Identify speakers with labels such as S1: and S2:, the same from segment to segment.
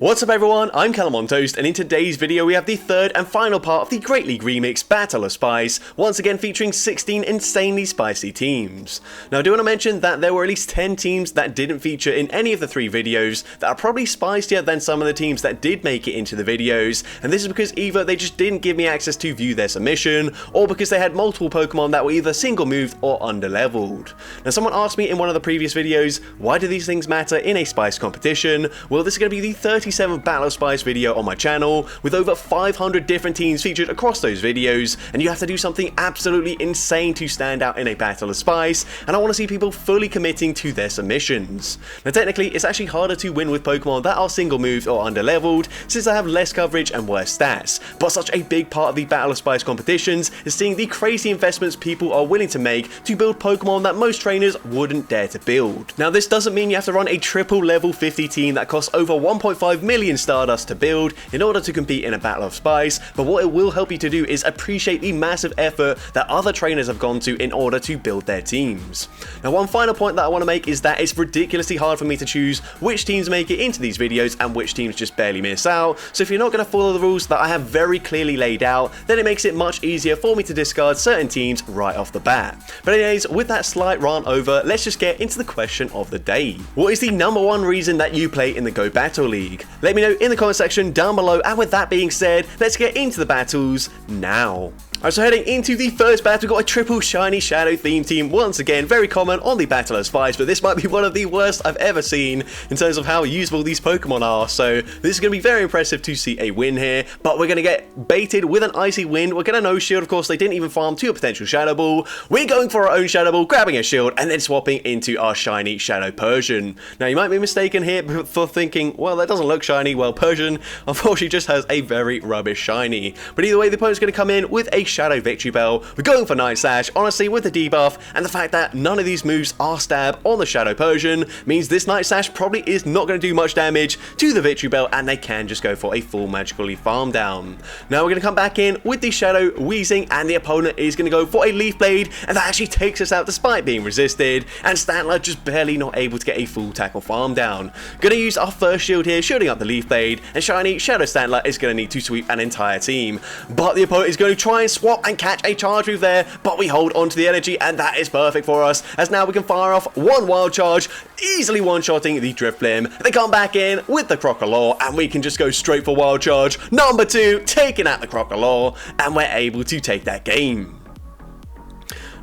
S1: What's up everyone, I'm CallumOnToast, and in today's video we have the third and final part of the Great League Remix Battle of Spice, once again featuring 16 insanely spicy teams. Now I do want to mention that there were at least 10 teams that didn't feature in any of the 3 videos that are probably spicier than some of the teams that did make it into the videos, and this is because either they just didn't give me access to view their submission, or because they had multiple Pokemon that were either single moved or underleveled. Now someone asked me in one of the previous videos, why do these things matter in a Spice competition? Well, this is going to be the 37th Battle of Spice video on my channel, with over 500 different teams featured across those videos, and you have to do something absolutely insane to stand out in a Battle of Spice, and I want to see people fully committing to their submissions. Now technically, it's actually harder to win with Pokemon that are single moved or underleveled, since they have less coverage and worse stats, but such a big part of the Battle of Spice competitions is seeing the crazy investments people are willing to make to build Pokemon that most trainers wouldn't dare to build. Now this doesn't mean you have to run a triple level 50 team that costs over 1.5 million Stardust to build in order to compete in a Battle of Spice, but what it will help you to do is appreciate the massive effort that other trainers have gone to in order to build their teams. Now one final point that I want to make is that it's ridiculously hard for me to choose which teams make it into these videos and which teams just barely miss out, so if you're not going to follow the rules that I have very clearly laid out, then it makes it much easier for me to discard certain teams right off the bat. But anyways, with that slight rant over, let's just get into the question of the day. What is the #1 reason that you play in the Go Battle League? Let me know in the comment section down below, and with that being said, let's get into the battles now. Alright, so heading into the first battle, we've got a triple shiny shadow theme team. Once again, very common on the Battle of Spice, but this might be one of the worst I've ever seen in terms of how usable these Pokemon are. So this is going to be very impressive to see a win here, but we're going to get baited with an Icy Wind. We're going to no shield, of course, they didn't even farm to a potential Shadow Ball. We're going for our own Shadow Ball, grabbing a shield, and then swapping into our shiny Shadow Persian. Now you might be mistaken here for thinking, well, that doesn't look shiny. Well, Persian unfortunately just has a very rubbish shiny. But either way, the opponent's going to come in with a Shadow Victory Bell. We're going for Night Slash, honestly, with the debuff, and the fact that none of these moves are stab on the Shadow Persian means this Night Slash probably is not going to do much damage to the Victory Bell, and they can just go for a full Magical Leaf farm down. Now we're going to come back in with the Shadow Weezing, and the opponent is going to go for a Leaf Blade, and that actually takes us out despite being resisted, and Stantler just barely not able to get a full tackle farm down. Going to use our first shield here, shielding up the Leaf Blade, and shiny Shadow Stantler is going to need to sweep an entire team, but the opponent is going to try and swap and catch a charge move there, but we hold on to the energy, and that is perfect for us, as now we can fire off one wild charge, easily one-shotting the Drifblim. They come back in with the Crocodile, and we can just go straight for wild charge #2, taking out the Crocodile, and we're able to take that game.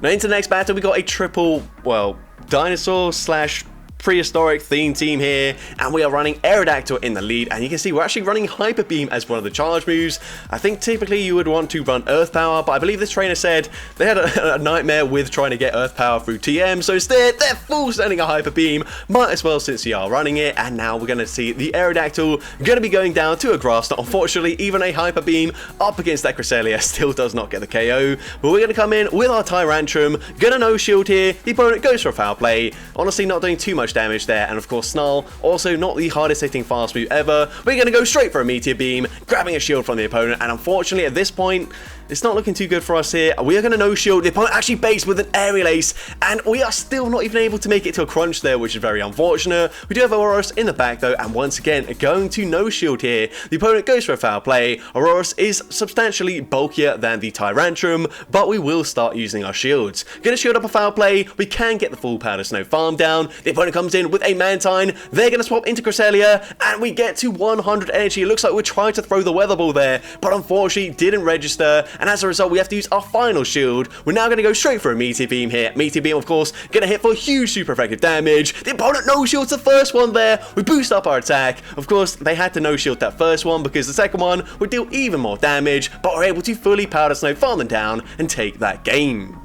S1: Now into the next battle, we got a triple, well, dinosaur slash prehistoric theme team here, and we are running Aerodactyl in the lead, and you can see we're actually running Hyper Beam as one of the charge moves. I think typically you would want to run Earth Power, but I believe this trainer said they had a nightmare with trying to get Earth Power through TM, so instead they're full sending a Hyper Beam, might as well since you are running it, and now we're going to see the Aerodactyl going to be going down to a Grass Knot. Unfortunately, even a Hyper Beam up against that Cresselia still does not get the KO, but we're going to come in with our Tyrantrum, going to no shield here, the opponent goes for a foul play, honestly not doing too much damage there, and of course Snarl, also not the hardest hitting fast move ever. We're going to go straight for a Meteor Beam, grabbing a shield from the opponent, and unfortunately at this point it's not looking too good for us here. We are going to no shield. The opponent actually based with an Aerial Ace, and we are still not even able to make it to a crunch there, which is very unfortunate. We do have Aurorus in the back though, and once again going to no shield here. The opponent goes for a foul play. Aurorus is substantially bulkier than the Tyrantrum, but we will start using our shields. Going to shield up a foul play. We can get the full Powder Snow farm down. The opponent comes in with a Mantine. They're going to swap into Cresselia, and we get to 100 energy. It looks like we're trying to throw the Weather Ball there, but unfortunately didn't register, and as a result we have to use our final shield. We're now going to go straight for a Meteor Beam here. Meteor Beam, of course, going to hit for huge super effective damage. The opponent no shields the first one there. We boost up our attack. Of course, they had to no shield that first one because the second one would deal even more damage, but we're able to fully Powder Snow farm them down and take that game.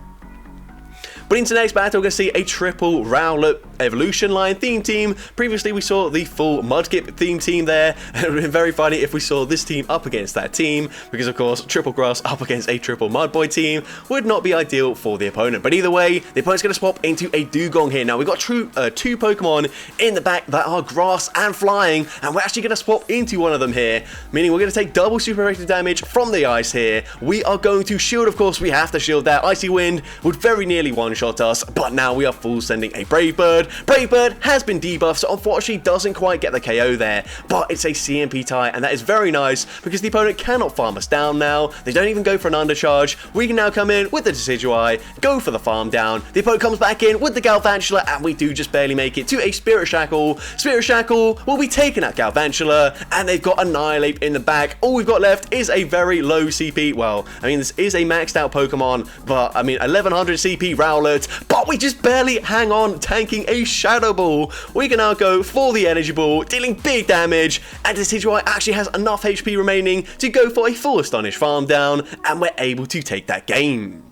S1: But into the next battle, we're going to see a triple Rowlet Evolution Line theme team. Previously, we saw the full Mudkip theme team there. It would have been very funny if we saw this team up against that team, because of course, triple Grass up against a triple Mudboy team would not be ideal for the opponent. But either way, the opponent's going to swap into a Dugong here. Now, we've got two Pokemon in the back that are Grass and Flying, and we're actually going to swap into one of them here, meaning we're going to take double super effective damage from the Ice here. We are going to shield, of course, we have to shield that. Icy Wind would very nearly one-shot us, but now we are full sending a Brave Bird. Brave Bird has been debuffed, so unfortunately doesn't quite get the KO there, but it's a CMP tie, and that is very nice because the opponent cannot farm us down now. They don't even go for an undercharge. We can now come in with the Decidueye, go for the farm down. The opponent comes back in with the Galvantula, and we do just barely make it to a Spirit Shackle. Spirit Shackle will be taking out Galvantula, and they've got Annihilate in the back. All we've got left is a very low CP. Well, I mean, this is a maxed out Pokemon, but I mean, 1100 CP Rowlet, but we just barely hang on, tanking a Shadow Ball. We can now go for the Energy Ball, dealing big damage, and Decidueye actually has enough HP remaining to go for a full Astonish farm down, and we're able to take that game.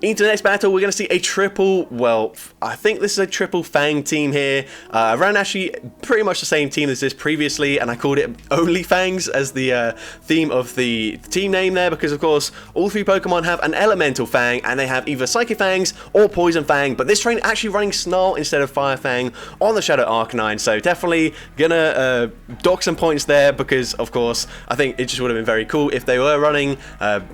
S1: Into the next battle, we're going to see a triple, well, I think this is a triple Fang team here. I ran actually pretty much the same team as this previously, and I called it Only Fangs as the theme of the team name there, because of course, all three Pokemon have an Elemental Fang, and they have either Psychic Fangs or Poison Fang, but this train actually running Snarl instead of Fire Fang on the Shadow Arcanine, so definitely gonna dock some points there, because of course, I think it just would have been very cool if they were running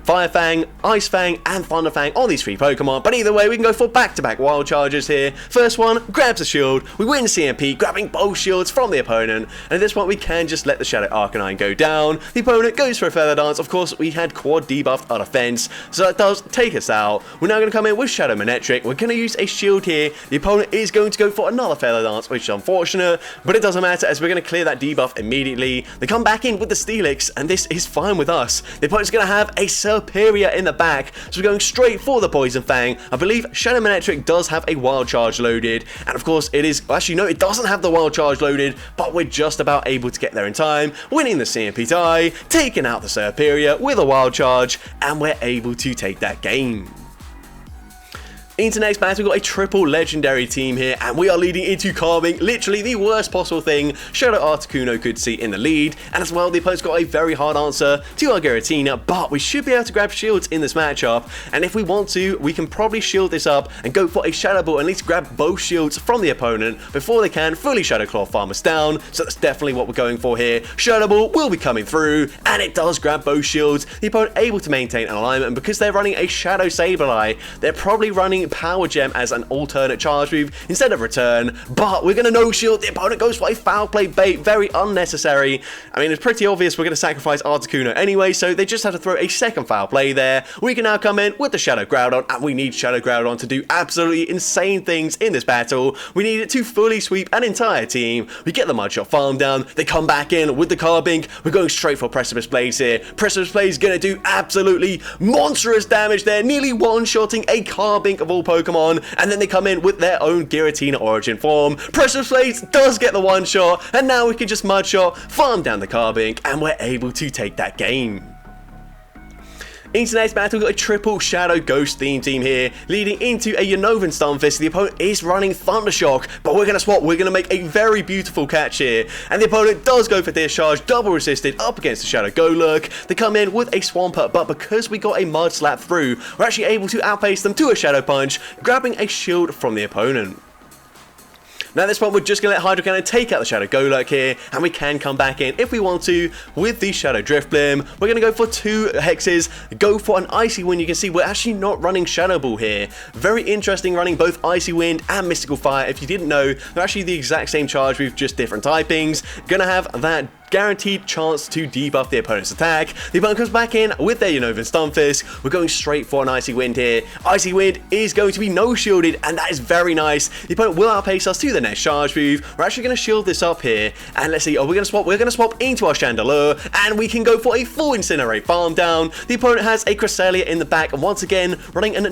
S1: Fire Fang, Ice Fang, and Thunder Fang on these three Pokemon, but either way, we can go for back-to-back wild charges here. First one grabs a shield, we win CMP, grabbing both shields from the opponent, and at this point we can just let the Shadow Arcanine go down. The opponent goes for a Feather Dance. Of course, we had quad debuffed our defense, so that does take us out. We're now going to come in with Shadow Manectric. We're going to use a shield here. The opponent is going to go for another Feather Dance, which is unfortunate, but it doesn't matter as we're going to clear that debuff immediately. They come back in with the Steelix, and this is fine with us. The opponent's going to have a Serperior in the back, so we're going straight for the Poison Fang. I believe Shadow Manectric does have a Wild Charge loaded, and of course it is, actually no, it doesn't have the Wild Charge loaded, but we're just about able to get there in time, winning the CMP tie, taking out the Serperior with a Wild Charge, and we're able to take that game. Into next battle, we've got a triple legendary team here, and we are leading into carving literally the worst possible thing Shadow Articuno could see in the lead, and as well, the opponent's got a very hard answer to our Giratina, but we should be able to grab shields in this matchup, and if we want to, we can probably shield this up and go for a Shadow Ball, and at least grab both shields from the opponent before they can fully Shadow Claw farm us down, so that's definitely what we're going for here. Shadow Ball will be coming through, and it does grab both shields, the opponent able to maintain an alignment, and because they're running a Shadow Sableye, they're probably running Power Gem as an alternate charge move instead of return, but we're going to no-shield. The opponent goes for a Foul Play bait, very unnecessary. I mean, it's pretty obvious we're going to sacrifice Articuno anyway, so they just have to throw a second Foul Play there. We can now come in with the Shadow Groudon, and we need Shadow Groudon to do absolutely insane things in this battle. We need it to fully sweep an entire team. We get the Mudshot farm down, they come back in with the Carbink. We're going straight for Precipice Blaze here. Precipice Blaze is going to do absolutely monstrous damage there, nearly one-shotting a Carbink of all Pokemon, and then they come in with their own Giratina origin form. Precipice Blaze does get the one shot, and now we can just Mudshot, farm down the Carbink, and we're able to take that game. Into next battle, we've got a triple Shadow Ghost theme team here, leading into a Unova Stunfisk. The opponent is running Thundershock, but we're going to swap. We're going to make a very beautiful catch here, and the opponent does go for Discharge, double resisted up against the Shadow Golurk. They come in with a Swampert, but because we got a Mud Slap through, we're actually able to outpace them to a Shadow Punch, grabbing a shield from the opponent. Now at this point, we're just going to let Hydro Cannon take out the Shadow Golurk here, and we can come back in if we want to with the Shadow Drifblim. We're going to go for 2 Hexes, go for an Icy Wind. You can see we're actually not running Shadow Ball here. Very interesting running both Icy Wind and Mystical Fire. If you didn't know, they're actually the exact same charge with just different typings. Gonna have that guaranteed chance to debuff the opponent's attack. The opponent comes back in with their Unova Stunfisk. We're going straight for an Icy Wind here. Icy Wind is going to be no-shielded, and that is very nice. The opponent will outpace us to the next charge move. We're actually going to shield this up here, and let's see, we're going to swap. We're going to swap into our Chandelure, and we can go for a full Incinerate farm down. The opponent has a Cresselia in the back, and once again, running an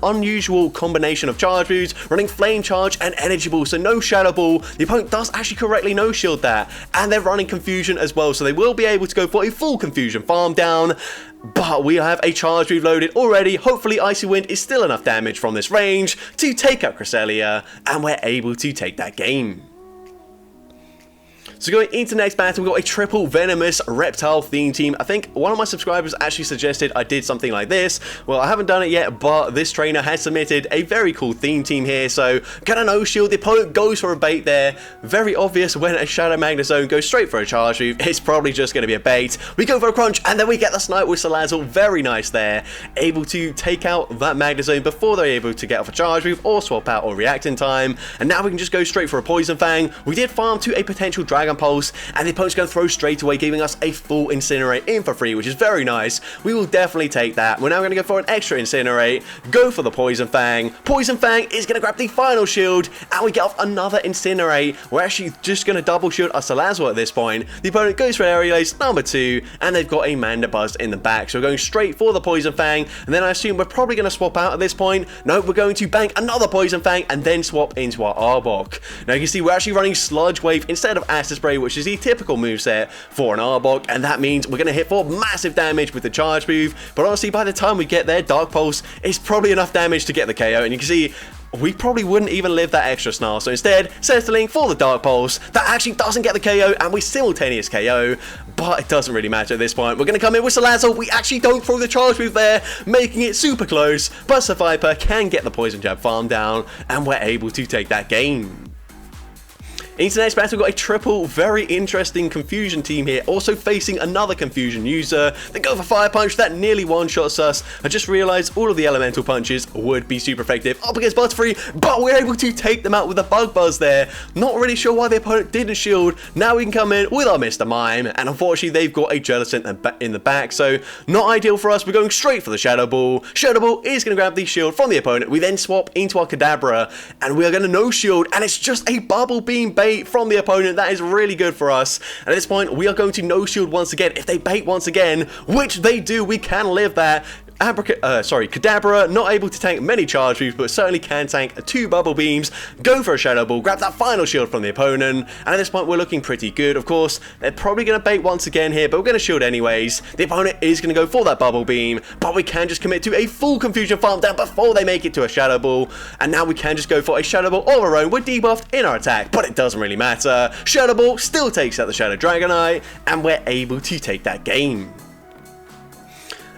S1: unusual combination of charge moves, running Flame Charge and Energy Ball, so no Shadow Ball. The opponent does actually correctly no-shield that, and they're running Confusion as well, so they will be able to go for a full Confusion farm down. But we have a charge move loaded already. Hopefully Icy Wind is still enough damage from this range to take out Cresselia, and we're able to take that game. So going into the next battle, we've got a triple venomous reptile theme team. I think one of my subscribers actually suggested I did something like this. Well, I haven't done it yet, but this trainer has submitted a very cool theme team here. So gonna no shield, the opponent goes for a bait there. Very obvious when a Shadow Magnezone goes straight for a charge move, it's probably just gonna be a bait. We go for a crunch, and then we get the snipe with Salazzle. Very nice there. Able to take out that Magnezone before they're able to get off a charge move or swap out or react in time. And now we can just go straight for a Poison Fang. We did farm to a potential Dragon Pulse, and the opponent's going to throw straight away, giving us a full Incinerate in for free, which is very nice. We will definitely take that. We're now going to go for an extra Incinerate, go for the Poison Fang. Poison Fang is going to grab the final shield, and we get off another Incinerate. We're actually just going to double shield our Salazzle at this point. The opponent goes for Aerial Ace number 2, and they've got a Mandibuzz in the back. So we're going straight for the Poison Fang, and then I assume we're probably going to swap out at this point. No, we're going to bank another Poison Fang, and then swap into our Arbok. Now you can see we're actually running Sludge Wave instead of Acid Spray, which is the typical moveset for an Arbok, and that means we're going to hit for massive damage with the charge move. But honestly, by the time we get there, Dark Pulse is probably enough damage to get the KO, and you can see we probably wouldn't even live that extra snarl. So instead, settling for the Dark Pulse. That actually doesn't get the KO, and we simultaneous KO, but it doesn't really matter at this point. We're going to come in with Salazzle. We actually don't throw the charge move there, making it super close, but Viper can get the Poison Jab farm down, and we're able to take that game. Into the next battle, we've got a triple, very interesting Confusion team here, also facing another Confusion user. They go for Fire Punch, that nearly one-shots us. I just realized all of the Elemental Punches would be super effective up against Butterfree, but we're able to take them out with a Bug Buzz there. Not really sure why the opponent didn't shield. Now we can come in with our Mr. Mime, and unfortunately they've got a Jellicent in the back, so not ideal for us. We're going straight for the Shadow Ball. Shadow Ball is going to grab the shield from the opponent. We then swap into our Kadabra, and we are going to no shield, and it's just a Bubble Beam bait from the opponent. That is really good for us. And at this point, we are going to no shield once again. If they bait once again, which they do, we can live that. Kadabra, not able to tank many charge moves, but certainly can tank 2 Bubble Beams, go for a Shadow Ball, grab that final shield from the opponent, and at this point we're looking pretty good. Of course, they're probably going to bait once again here, but we're going to shield anyways. The opponent is going to go for that Bubble Beam, but we can just commit to a full Confusion farm down before they make it to a Shadow Ball, and now we can just go for a Shadow Ball of our own. We're debuffed in our attack, but it doesn't really matter. Shadow Ball still takes out the Shadow Dragonite, and we're able to take that game.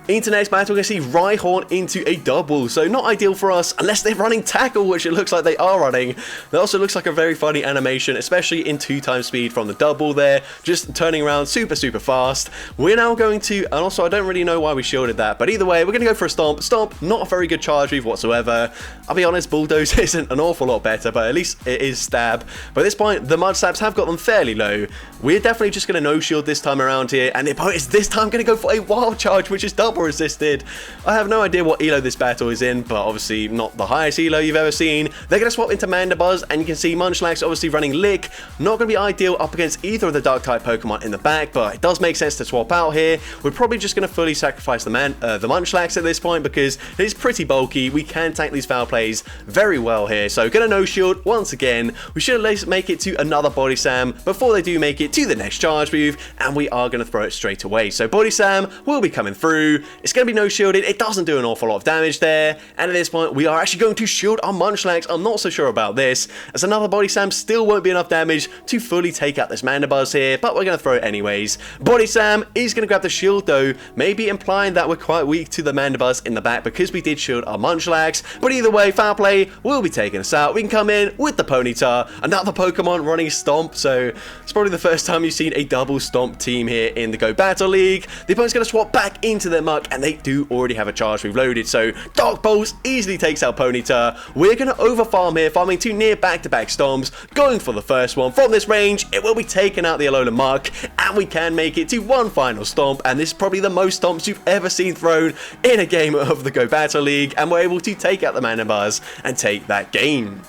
S1: Into next battle, we're going to see Rhyhorn into a double, so not ideal for us unless they're running Tackle, which it looks like they are running. That also looks like a very funny animation, especially in 2x speed from the double there, just turning around super fast. We're now going to, and also I don't really know why we shielded that, but either way, we're going to go for a Stomp. Stomp, not a very good charge move whatsoever. I'll be honest, Bulldoze isn't an awful lot better, but at least it is Stab. But at this point, the Mud Slaps have got them fairly low. We're definitely just going to no shield this time around here, and the opponent is this time going to go for a Wild Charge, which is double resisted. I have no idea what elo this battle is in, but obviously not the highest elo you've ever seen. They're going to swap into Mandibuzz, and you can see Munchlax obviously running Lick. Not going to be ideal up against either of the Dark-type Pokemon in the back, but it does make sense to swap out here. We're probably just going to fully sacrifice the Munchlax at this point because it is pretty bulky. We can tank these foul plays very well here, so going to no shield once again. We should at least make it to another Body Slam before they do make it to the next charge move, and we are going to throw it straight away. So Body Slam will be coming through. It's going to be no shielded. It doesn't do an awful lot of damage there, and at this point we are actually going to shield our Munchlax. I'm not so sure about this, as another Body Slam still won't be enough damage to fully take out this Mandibuzz here, but we're going to throw it anyways. Body Slam is going to grab the shield though, maybe implying that we're quite weak to the Mandibuzz in the back because we did shield our Munchlax, but either way, foul play will be taking us out. We can come in with the Ponyta, another Pokemon running Stomp, so it's probably the first time you've seen a double Stomp team here in the Go Battle League. The opponent's going to swap back into their Muck, and they do already have a charge move loaded, so Dark Pulse easily takes out Ponyta. We're going to overfarm here, farming 2 near back-to-back Stomps, going for the first one. From this range, it will be taking out the Alolan Muck, and we can make it to one final Stomp, and this is probably the most Stomps you've ever seen thrown in a game of the Go Battle League, and we're able to take out the Mandibuzz and take that game.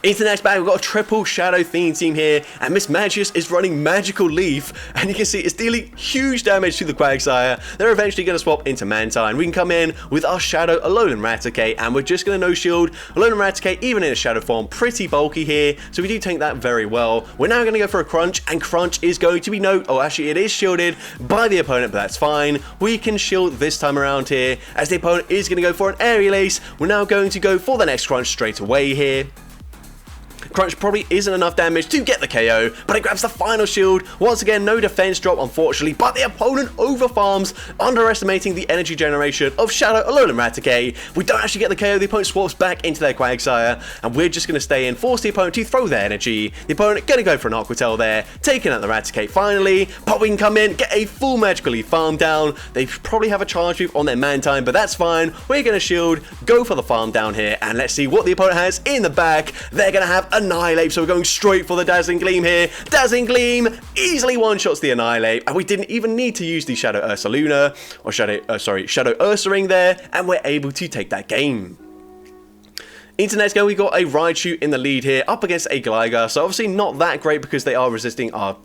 S1: Into the next battle, we've got a triple Shadow theme team here, and Miss Magius is running Magical Leaf, and you can see it's dealing huge damage to the Quagsire. They're eventually going to swap into Mantine. We can come in with our Shadow Alolan Raticate, and we're just going to no-shield Alolan Raticate, even in a Shadow form, pretty bulky here, so we do tank that very well. We're now going to go for a Crunch, and Crunch is going to be actually it is shielded by the opponent, but that's fine. We can shield this time around here, as the opponent is going to go for an Aerial Ace. We're now going to go for the next Crunch straight away here. Crunch probably isn't enough damage to get the KO, but it grabs the final shield. Once again, no defense drop, unfortunately, but the opponent overfarms, underestimating the energy generation of Shadow, Alolan Raticate. We don't actually get the KO. The opponent swaps back into their Quagsire, and we're just going to stay in, force the opponent to throw their energy. The opponent going to go for an Aqua Tail there, taking out the Raticate finally, but we can come in, get a full Magical Leaf farm down. They probably have a charge move on their Mantine, but that's fine. We're going to shield, go for the farm down here, and let's see what the opponent has in the back. They're going to have Annihilate, so we're going straight for the Dazzling Gleam here. Dazzling Gleam easily one-shots the Annihilate, and we didn't even need to use the Shadow Ursaluna, or Shadow Ursaring there, and we're able to take that game. Into next game, we got a Raichu in the lead here, up against a Gligar, so obviously not that great because they are resisting our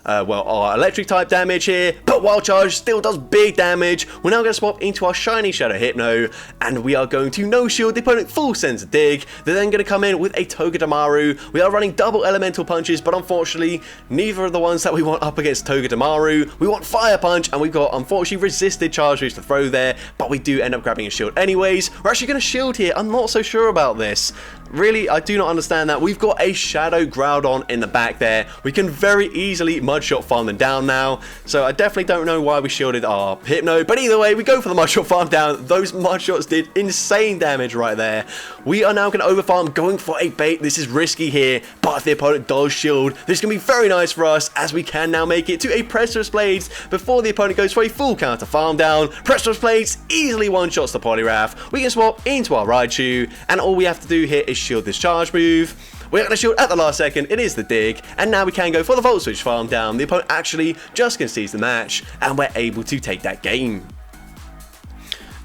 S1: electric type damage here, but Wild Charge still does big damage. We're now going to swap into our shiny Shadow Hypno, and we are going to no shield the opponent, full sends a dig. They're then going to come in with a Togedemaru. We are running double elemental punches, but unfortunately neither of the ones that we want up against Togedemaru. We want Fire Punch, and we've got unfortunately resisted charge moves to throw there, but we do end up grabbing a shield anyways. We're actually going to shield here. I'm not so sure about this. Really, I do not understand that. We've got a Shadow Groudon in the back there. We can very easily Mudshot farm them down now, so I definitely don't know why we shielded our Hypno, but either way, we go for the Mudshot farm down. Those Mudshots did insane damage right there. We are now going to overfarm, going for a bait. This is risky here, but if the opponent does shield, this is going to be very nice for us, as we can now make it to a Precious Blades before the opponent goes for a full counter farm down. Precious Blades easily one-shots the Poliwrath. We can swap into our Raichu, and all we have to do here is shield this charge move. We're going to shield at the last second. It is the dig, and now we can go for the Volt Switch farm down. The opponent actually just concedes the match, and we're able to take that game.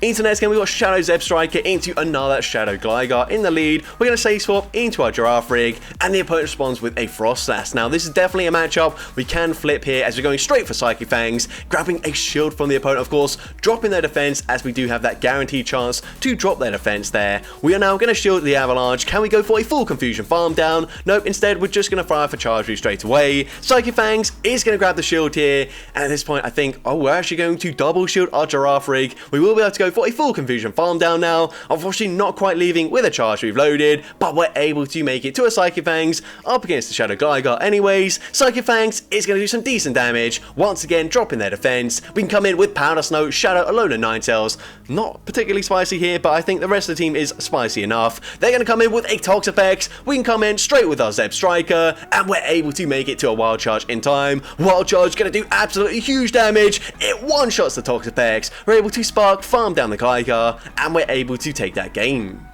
S1: Into next game, we got Shadow Zebstrika into another Shadow Gligar in the lead. We're going to say swap into our Giraffe Rig, and the opponent responds with a Frost Sass. Now, this is definitely a matchup we can flip here, as we're going straight for Psychic Fangs, grabbing a shield from the opponent, of course, dropping their defense, as we do have that guaranteed chance to drop their defense there. We are now going to shield the Avalanche. Can we go for a full Confusion farm down? Nope, instead, we're just going to fire for Charge Move straight away. Psychic Fangs is going to grab the shield here, and at this point, I think, oh, we're actually going to double shield our Giraffe Rig. We will be able to go for a full Confusion farm down now. Unfortunately, not quite leaving with a charge move loaded, but we're able to make it to a Psychic Fangs up against the Shadow Gligar anyways. Psychic Fangs is going to do some decent damage, once again dropping their defense. We can come in with Powder Snow, Shadow, Alolan Ninetales. Not particularly spicy here, but I think the rest of the team is spicy enough. They're going to come in with a Toxapex. We can come in straight with our Zebstrika, and we're able to make it to a Wild Charge in time. Wild Charge going to do absolutely huge damage. It one-shots the Toxapex. We're able to Spark, farm down the Gligar, and we're able to take that game.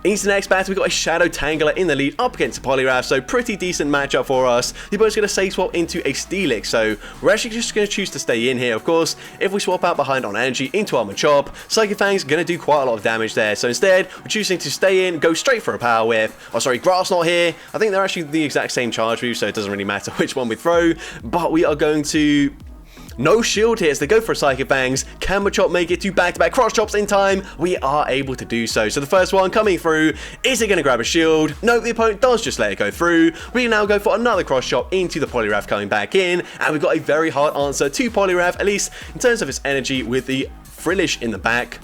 S1: Into the next battle, we've got a Shadow Tangler in the lead up against a Poliwrath, so pretty decent matchup for us. The opponent's going to say swap into a Steelix, so we're actually just going to choose to stay in here, of course. If we swap out behind on energy into our Machop, Psychic Fang's going to do quite a lot of damage there, so instead, we're choosing to stay in, go straight for a Power Whip. Oh, sorry, Grass Knot here. I think they're actually the exact same charge move, so it doesn't really matter which one we throw, but we are going to no shield here, so they go for a Psychic Fangs. Can Machop make it to back-to-back cross chops in time? We are able to do so. So the first one coming through, is it going to grab a shield? No, the opponent does just let it go through. We now go for another cross chop into the Poliwrath coming back in, and we've got a very hard answer to Poliwrath, at least in terms of its energy, with the Frillish in the back.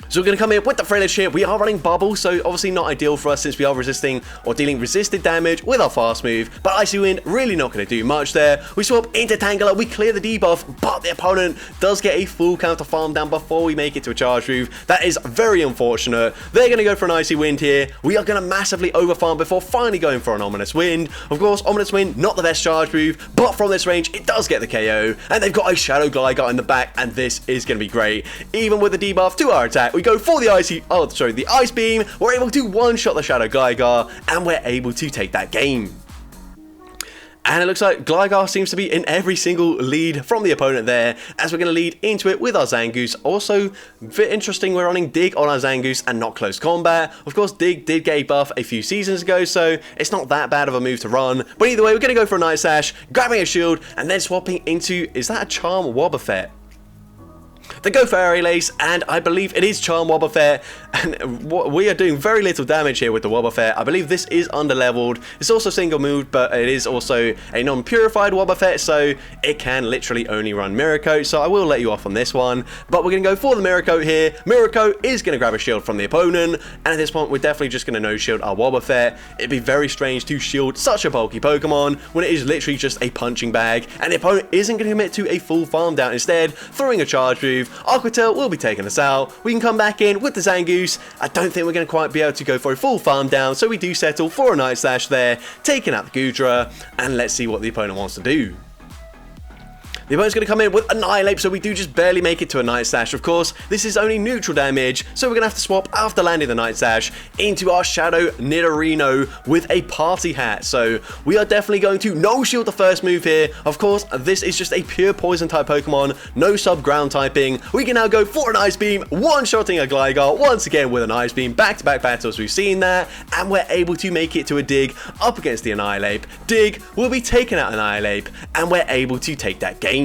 S1: So we're going to come in with the Frillish here. We are running Bubble, so obviously not ideal for us since we are resisting or dealing resisted damage with our fast move. But Icy Wind, really not going to do much there. We swap into Tangela, we clear the debuff, but the opponent does get a full counter farm down before we make it to a charge move. That is very unfortunate. They're going to go for an Icy Wind here. We are going to massively overfarm before finally going for an Ominous Wind. Of course, Ominous Wind, not the best charge move, but from this range, it does get the KO. And they've got a Shadow Gligar in the back, and this is going to be great. Even with the debuff to our attack, we go for the the Ice Beam. We're able to one-shot the Shadow Gligar, and we're able to take that game. And it looks like Gligar seems to be in every single lead from the opponent there, as we're going to lead into it with our Zangoose. Also, bit interesting, we're running Dig on our Zangoose and not Close Combat. Of course, Dig did get a buff a few seasons ago, so it's not that bad of a move to run. But either way, we're going to go for a Night Sash, grabbing a shield, and then swapping into, is that a Charm Wobbuffet? They go for Aerial Ace, and I believe it is Charm Wobbuffet, and we are doing very little damage here with the Wobbuffet. I believe this is underleveled. It's also single moved, but it is also a non-purified Wobbuffet, so it can literally only run Mirror Coat, so I will let you off on this one. But we're going to go for the Mirror Coat here. Mirror Coat is going to grab a shield from the opponent, and at this point we're definitely just going to no-shield our Wobbuffet. It'd be very strange to shield such a bulky Pokemon when it is literally just a punching bag, and the opponent isn't going to commit to a full farm down, instead throwing a charge move. Aquatail will be taking us out. We can come back in with the Zangoose. I don't think we're going to quite be able to go for a full farm down, so we do settle for a Night Slash there, taking out the Goodra, and let's see what the opponent wants to do. The opponent's going to come in with Annihilate, so we do just barely make it to a Night Slash. Of course, this is only neutral damage, so we're going to have to swap after landing the Night Slash into our Shadow Nidorino with a Party Hat. So we are definitely going to no-shield the first move here. Of course, this is just a pure Poison type Pokemon, no sub-ground typing. We can now go for an Ice Beam, one-shotting a Gligar once again with an Ice Beam. Back-to-back battles, we've seen that, and we're able to make it to a Dig up against the Annihilate. Dig will be taking out Annihilate, and we're able to take that game.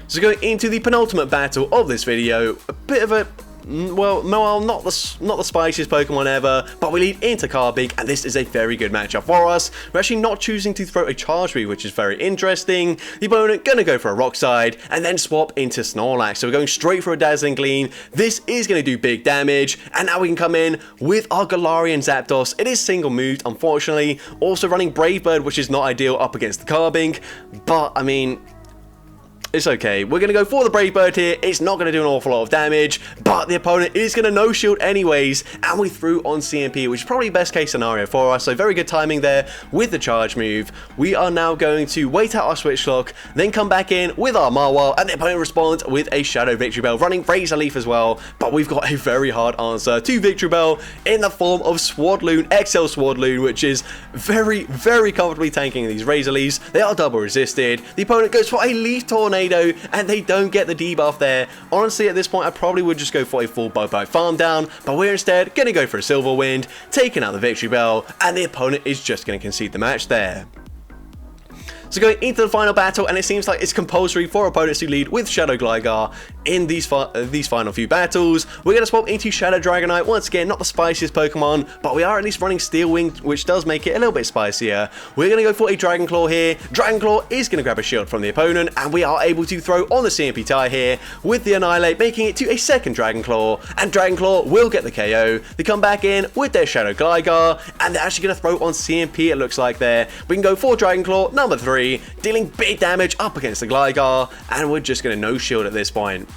S1: So going into the penultimate battle of this video, a bit of a, well, not the spiciest Pokemon ever, but we lead into Carbink, and this is a very good matchup for us. We're actually not choosing to throw a Charge Move, which is very interesting. The opponent gonna go for a Rock Slide, and then swap into Snorlax. So we're going straight for a Dazzling Gleam. This is gonna do big damage, and now we can come in with our Galarian Zapdos. It is single moved, unfortunately. Also running Brave Bird, which is not ideal up against the Carbink, but I mean, it's okay. We're going to go for the Brave Bird here. It's not going to do an awful lot of damage, but the opponent is going to no-shield anyways, and we threw on CMP, which is probably best case scenario for us, so very good timing there with the charge move. We are now going to wait out our Switch Lock, then come back in with our Marwile, and the opponent responds with a Shadow Victory Bell, running Razor Leaf as well, but we've got a very hard answer to Victory Bell in the form of Swadloon, XL Swadloon, which is very, very comfortably tanking these Razor Leaves. They are double resisted. The opponent goes for a Leaf Tornado, and they don't get the debuff there. Honestly, at this point, I probably would just go for a full Bug-Bite Farm Down, but we're instead going to go for a Silver Wind, taking out the Victory Bell, and the opponent is just going to concede the match there. So going into the final battle, and it seems like it's compulsory for opponents to lead with Shadow Gligar in these final few battles. We're going to swap into Shadow Dragonite. Once again, not the spiciest Pokemon, but we are at least running Steel Wing, which does make it a little bit spicier. We're going to go for a Dragon Claw here. Dragon Claw is going to grab a shield from the opponent, and we are able to throw on the CMP tie here with the Annihilate, making it to a second Dragon Claw, and Dragon Claw will get the KO. They come back in with their Shadow Gligar, and they're actually going to throw on CMP, it looks like there. We can go for Dragon Claw number 3, dealing big damage up against the Gligar, and we're just going to no-shield at this point.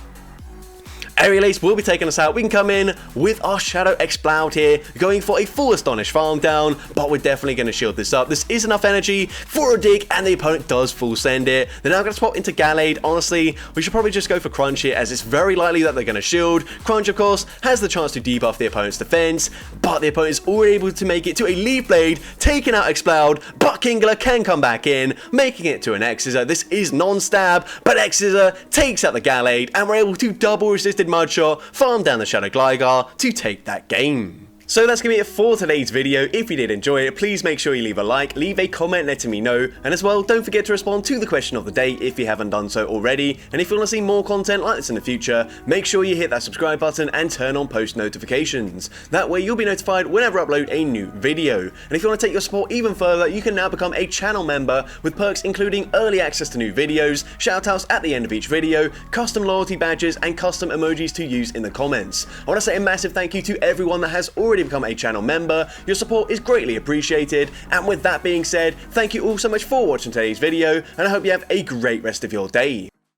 S1: Aerial Ace will be taking us out. We can come in with our Shadow Exploud here, going for a full Astonish Farm Down, but we're definitely going to shield this up. This is enough energy for a Dig, and the opponent does full send it. They're now going to swap into Gallade. Honestly, we should probably just go for Crunch here, as it's very likely that they're going to shield. Crunch, of course, has the chance to debuff the opponent's defense, but the opponent is already able to make it to a Leaf Blade, taking out Exploud, but Kingler can come back in, making it to an X-Scissor. This is non-stab, but X-Scissor takes out the Gallade, and we're able to double resisted Mud Shot, farm down the Shadow Gligar to take that game. So that's going to be it for today's video. If you did enjoy it, please make sure you leave a like, leave a comment letting me know, and as well, don't forget to respond to the question of the day if you haven't done so already. And if you want to see more content like this in the future, make sure you hit that subscribe button and turn on post notifications. That way you'll be notified whenever I upload a new video. And if you want to take your support even further, you can now become a channel member with perks including early access to new videos, shoutouts at the end of each video, custom loyalty badges, and custom emojis to use in the comments. I want to say a massive thank you to everyone that has already become a channel member. Your support is greatly appreciated, and with that being said, thank you all so much for watching today's video, and I hope you have a great rest of your day.